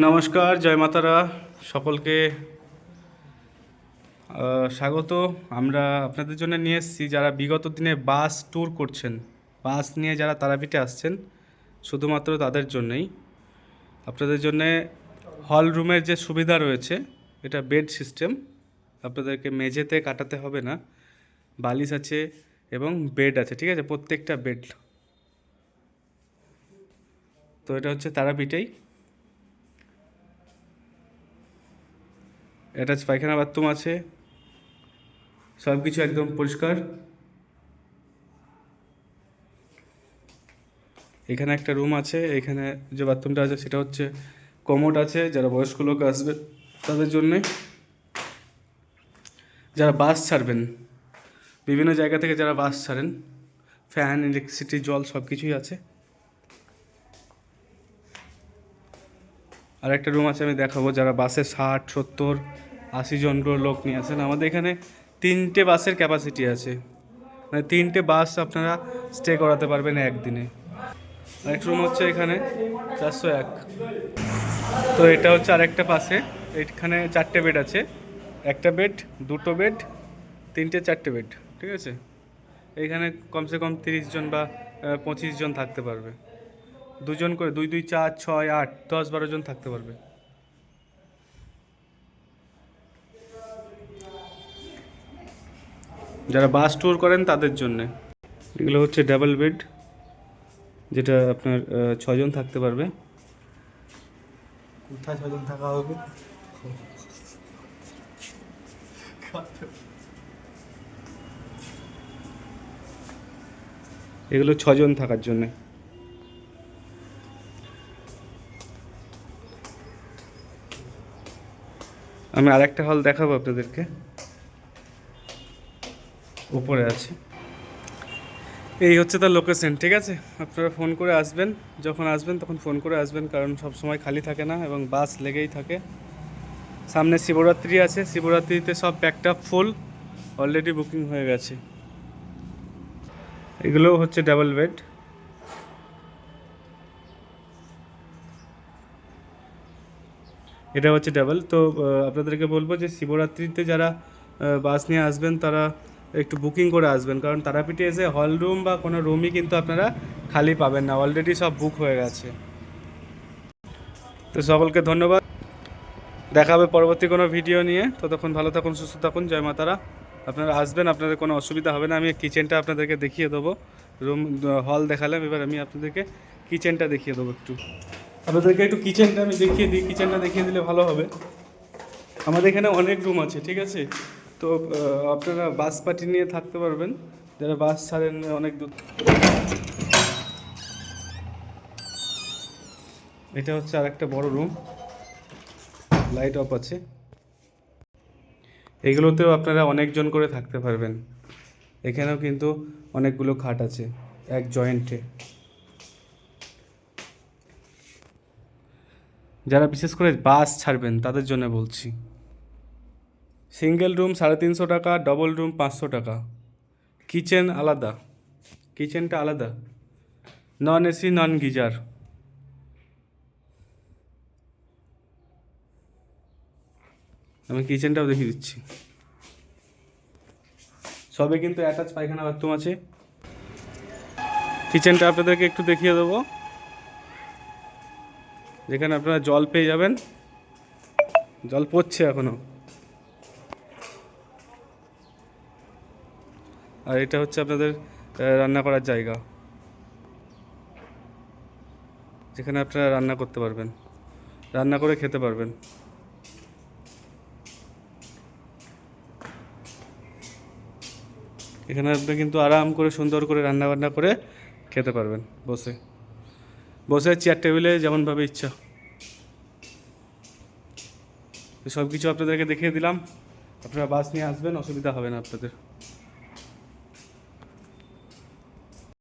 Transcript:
নমস্কার, জয় মাতারা সকলকে স্বাগত। আমরা আপনাদের জন্য নিয়ে এসেছি যারা বিগত দিনে বাস ট্যুর করছেন, বাস নিয়ে যারা তারাপীঠে আসছেন, শুধুমাত্র তাদের জন্যই। আপনাদের জন্যে হল রুমের যে সুবিধা রয়েছে, এটা বেড সিস্টেম, আপনাদেরকে মেঝেতে কাটাতে হবে না, বালিশ আছে এবং বেড আছে, ঠিক আছে, প্রত্যেকটা বেড। তো এটা হচ্ছে তারাপীঠেই, অ্যাটাচ পায়খানা বাথরুম আছে, সব কিছু একদম পরিষ্কার। এখানে একটা রুম আছে, এখানে যে বাথরুমটা আছে সেটা হচ্ছে কমোড আছে, যারা বয়স্ক লোক আসবে তাদের জন্যে। যারা বাস ছাড়বেন, বিভিন্ন জায়গা থেকে যারা বাস ছাড়েন, ফ্যান, ইলেকট্রিসিটি, জল সব কিছুই আছে। আর একটা রুম আছে, আমি দেখাবো, যারা বাসে 60, 70, 80 জন লোক নিয়ে আসেন। আমাদের এখানে 3টে বাসের ক্যাপাসিটি আছে, মানে 3টে বাস আপনারা স্টে করাতে পারবেন একদিনে। আরেকটা রুম হচ্ছে এখানে 401। তো এটা হচ্ছে আরেকটা পাশে, এখানে 4টে বেড আছে, একটা বেড, দুটো বেড, 3টে 4টে বেড, ঠিক আছে। এইখানে কমসে কম 30 জন বা 25 জন থাকতে পারবে, দুজন করে, 2 2 4 6 8 10 12 জন থাকতে পারবে। যারা বাস ট্যুর করেন তাদের জন্যে এগুলো হচ্ছে ডাবল বেড, যেটা আপনার 6 জন থাকতে পারবে। কোথায় ছজন থাকা হবে? এগুলো 6 জন থাকার জন্যে। আমি আরেকটা হল দেখাবো আপনাদেরকে, উপরে আছে। এই হচ্ছে তার লোকেশন, ঠিক আছে। আপনারা ফোন করে আসবেন, যখন আসবেন তখন ফোন করে আসবেন, কারণ সব সময় খালি থাকে না এবং বাস লেগেই থাকে। সামনে শিবরাত্রি আছে, শিবরাত্রিতে সব প্যাকড আপ ফুল, অলরেডি বুকিং হয়ে গেছে। এগুলোও হচ্ছে ডাবল বেড। এটা হচ্ছে ডাবল। তো আপনাদেরকে বলবো যে শিবরাত্রিতে যারা বাস নিয়ে আসবেন তারা একটু বুকিং করে আসবেন, কারণ তারাপীঠে এসে হল রুম বা কোনো রুমই কিন্তু আপনারা খালি পাবেন না, অলরেডি সব বুক হয়ে গেছে। তো সকলকে ধন্যবাদ, দেখা হবে পরবর্তী কোনো ভিডিও নিয়ে। ততক্ষণ ভালো থাকুন, সুস্থ থাকুন, জয় মাতারা। আপনারা আসবেন, আপনাদের কোনো অসুবিধা হবে না। আমি কিচেনটা আপনাদেরকে দেখিয়ে দেবো, রুম হল দেখালাম, এবার আমি আপনাদেরকে কিচেনটা দেখিয়ে দেবো। আপনাদেরকে একটু কিচেনটা আমি দেখিয়ে দিই, কিচেনটা দেখিয়ে দিলে ভালো হবে। আমাদের এখানে অনেক রুম আছে, ঠিক আছে। তো আপনারা বাস পার্টি নিয়ে থাকতে পারবেন, যারা বাস ছাড়েন অনেক দূর। এটা হচ্ছে আরেকটা বড় রুম, লাইট অফ আছে। এগুলোতেও আপনারা অনেকজন করে থাকতে পারবেন। এখানেও কিন্তু অনেকগুলো খাট আছে এক জয়েন্টে। যারা বিশেষ করে বাস ছাড়বেন তাদের জন্য বলছি। সিঙ্গেল রুম 350 টাকা, ডবল রুম 500 টাকা। কিচেন আলাদা, কিচেনটা আলাদা, নন এসি, নন গিজার। আমি কিচেনটাও দেখিয়ে দিচ্ছি, সবে কিন্তু অ্যাটাচ পায়খানা বাথরুম আছে। কিচেনটা আপনাদেরকে একটু দেখিয়ে দেবো, যেখানে আপনারা জল পেয়ে যাবেন, জল পড়ছে এখনও। আর এটা হচ্ছে আপনাদের রান্না করার জায়গা, যেখানে আপনারা রান্না করতে পারবেন, রান্না করে খেতে পারবেন। এখানে আপনি কিন্তু আরাম করে সুন্দর করে রান্না বান্না করে খেতে পারবেন, বসে বসে চেয়ার টেবিলে যেমনভাবে ইচ্ছা। সব কিছু আপনাদেরকে দেখিয়ে দিলাম, আপনারা বাস নিয়ে আসবেন, অসুবিধা হবে না আপনাদের।